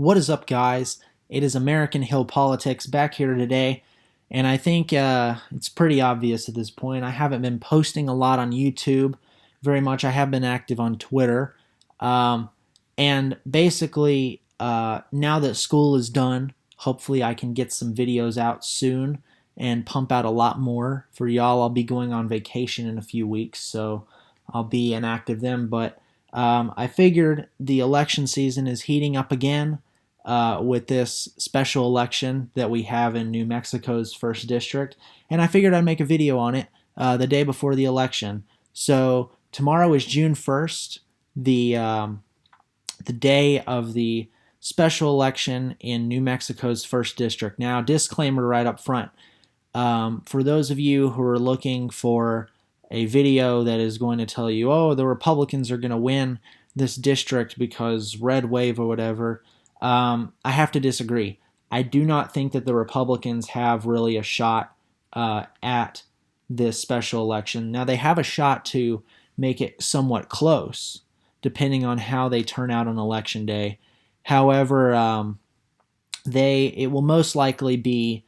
What is up, guys? It is American Hill Politics back here today, and I think it's pretty obvious at this point. I haven't been posting a lot on YouTube very much. I have been active on Twitter, um, and basically, now that school is done, hopefully I can get some videos out soon and pump out a lot more for y'all. I'll be going on vacation in a few weeks, so I'll be inactive then, but I figured the election season is heating up again with this special election that we have in New Mexico's first district, and I figured I'd make a video on it the day before the election. So tomorrow is June 1st, the day of the special election in New Mexico's first district. Now, disclaimer right up front. For those of you who are looking for a video that is going to tell you, oh, the Republicans are going to win this district because red wave or whatever, I have to disagree. I do not think that the Republicans have really a shot at this special election. Now, they have a shot to make it somewhat close, depending on how they turn out on Election Day. However, it will most likely be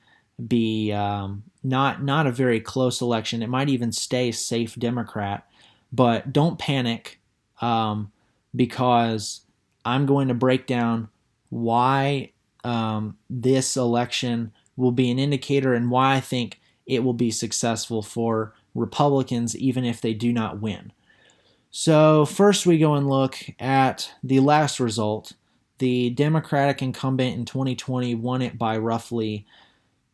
not a very close election. It might even stay safe Democrat, but don't panic because I'm going to break down why this election will be an indicator and why I think it will be successful for Republicans even if they do not win. So first we go and look at the last result. The Democratic incumbent in 2020 won it by roughly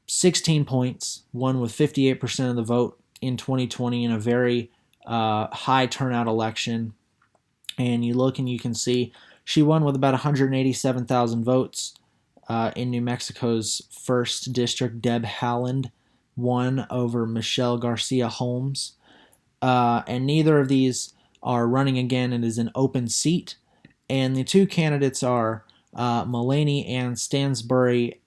16 points, won with 58% of the vote in 2020 in a very high turnout election. And you look and you can see she won with about 187,000 votes in New Mexico's first district. Deb Haaland won over Michelle Garcia Holmes. And neither of these are running again. It is an open seat. And the two candidates are Mulaney and Stansbury,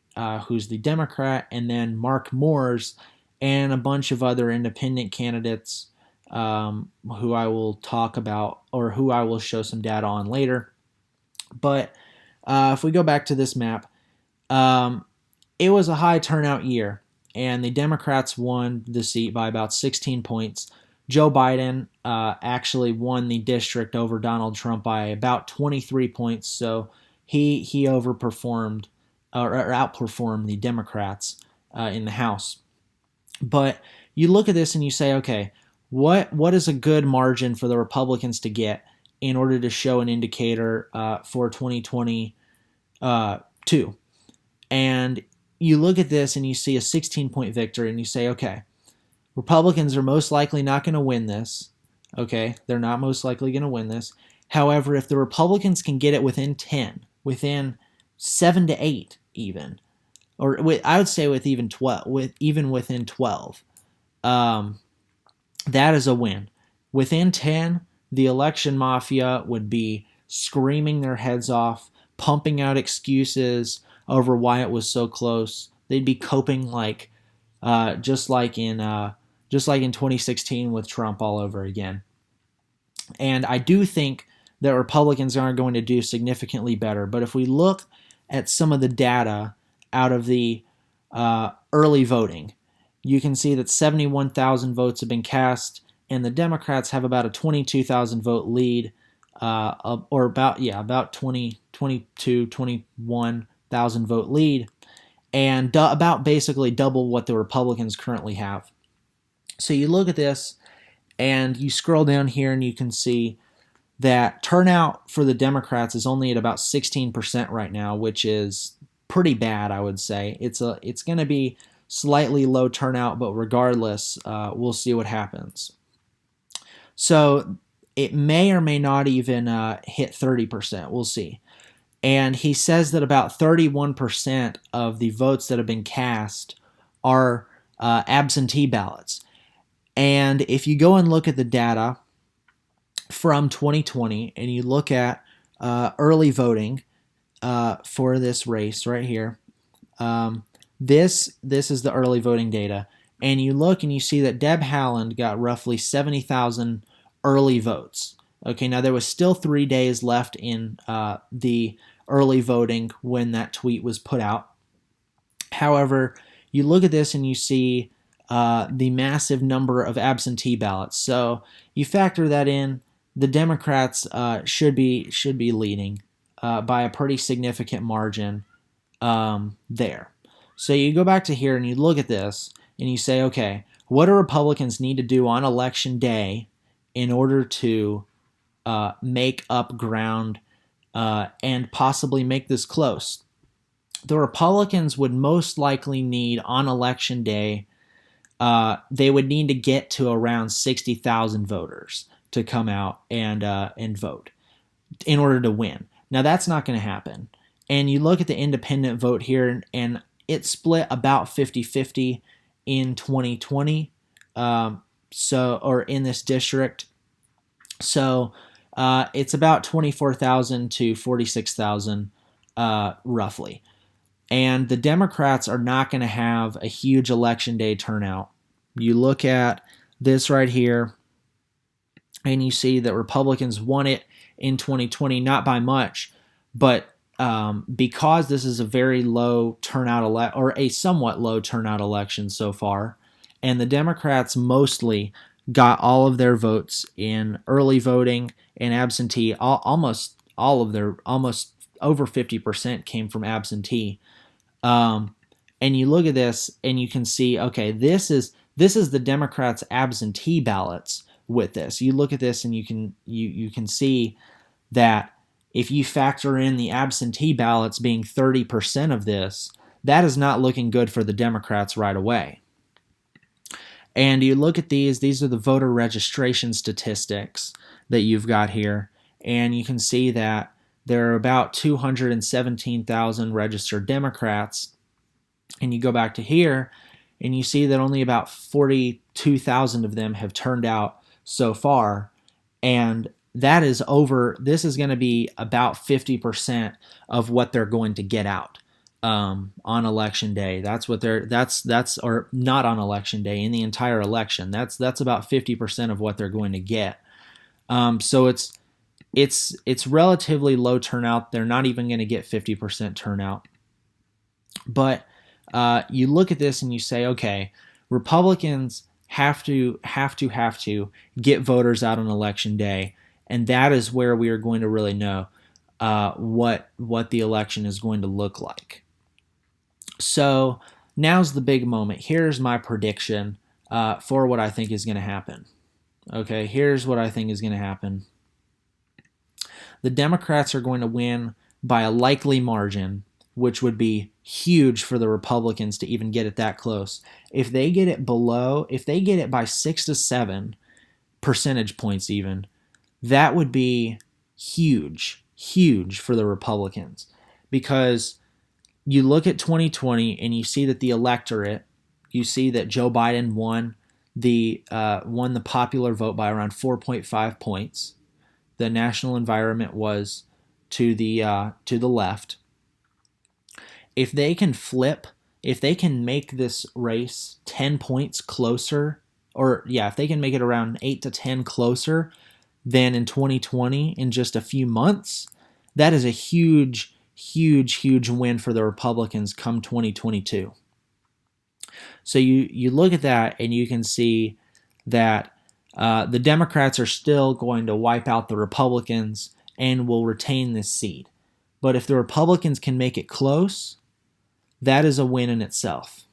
who's the Democrat, and then Mark Moores and a bunch of other independent candidates who I will talk about or who I will show some data on later. But if we go back to this map, it was a high turnout year, and the Democrats won the seat by about 16 points. Joe Biden actually won the district over Donald Trump by about 23 points, so he overperformed or outperformed the Democrats in the House. But you look at this and you say, okay, what is a good margin for the Republicans to get in order to show an indicator for 2022? And you look at this and you see a 16-point victory and you say, okay, Republicans are most likely not going to win this. Okay, they're not most likely going to win this. However, if the Republicans can get it within 10, within 7 to 8 even, or I would say with even 12, within 12, that is a win. Within 10, the election mafia would be screaming their heads off, pumping out excuses over why it was so close. They'd be coping like just like in 2016 with Trump all over again. And I do think that Republicans aren't going to do significantly better. But if we look at some of the data out of the early voting, you can see that 71,000 votes have been cast, and the Democrats have about a 22,000 vote lead, or about 21,000 vote lead, and about basically double what the Republicans currently have. So you look at this, and you scroll down here, and you can see that turnout for the Democrats is only at about 16% right now, which is pretty bad, I would say. It's going to be slightly low turnout, but regardless, we'll see what happens. So it may or may not even hit 30%. We'll see. And he says that about 31% of the votes that have been cast are absentee ballots. And if you go and look at the data from 2020 and you look at early voting for this race right here, this is the early voting data. And you look and you see that Deb Haaland got roughly 70,000 early votes. Okay, now there was still 3 days left in the early voting when that tweet was put out. However, you look at this and you see the massive number of absentee ballots. So you factor that in, the Democrats should be leading by a pretty significant margin there. So you go back to here and you look at this and you say, okay, what do Republicans need to do on election day in order to make up ground and possibly make this close? The Republicans would most likely need on election day, they would need to get to around 60,000 voters to come out and vote in order to win. Now that's not going to happen. And you look at the independent vote here, and it split about 50-50 in 2020. Or in this district. So it's about 24,000 to 46,000 roughly. And the Democrats are not going to have a huge election day turnout. You look at this right here, and you see that Republicans won it in 2020, not by much, but because this is a very low turnout or a somewhat low turnout election so far, and the Democrats mostly got all of their votes in early voting and absentee. Almost over 50% came from absentee. And you look at this and you can see, okay, this is the Democrats' absentee ballots with this. You look at this and you can see that if you factor in the absentee ballots being 30% of this, that is not looking good for the Democrats right away. And you look at these are the voter registration statistics that you've got here, and you can see that there are about 217,000 registered Democrats. And you go back to here, and you see that only about 42,000 of them have turned out so far, and this is going to be about 50% of what they're going to get out on election day. That's or not on election day, in the entire election. That's about 50% of what they're going to get. So it's relatively low turnout. They're not even going to get 50% turnout. But you look at this and you say, okay, Republicans have to get voters out on election day, and that is where we are going to really know what the election is going to look like. So now's the big moment. Here's my prediction for what I think is going to happen. Okay, here's what I think is going to happen. The Democrats are going to win by a likely margin, which would be huge for the Republicans to even get it that close. If they get it by 6 to 7 percentage points even, that would be huge for the Republicans, because you look at 2020 and you see that the electorate, you see that Joe Biden won the popular vote by around 4.5 points. The national environment was to the left. If they can make this race 10 points closer, if they can make it around 8 to 10 closer than in 2020 in just a few months, that is a huge win for the Republicans come 2022. So you look at that and you can see that the Democrats are still going to wipe out the Republicans and will retain this seat. But if the Republicans can make it close, that is a win in itself.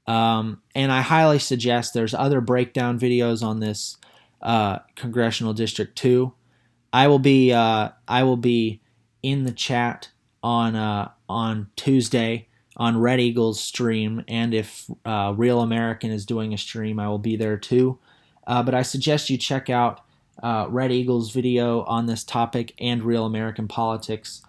And I highly suggest there's other breakdown videos on this Congressional District 2. I will be in the chat on Tuesday on Red Eagle's stream, and if Real American is doing a stream, I will be there too. But I suggest you check out Red Eagle's video on this topic and Real American Politics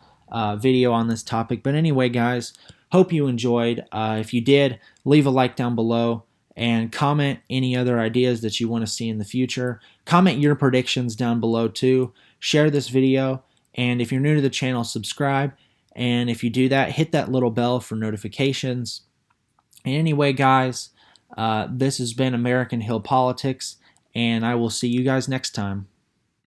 video on this topic. But anyway, guys, hope you enjoyed. If you did, leave a like down below and comment any other ideas that you want to see in the future. Comment your predictions down below too. Share this video, and if you're new to the channel, subscribe. And if you do that, hit that little bell for notifications. And anyway, guys, this has been American Hill Politics, and I will see you guys next time.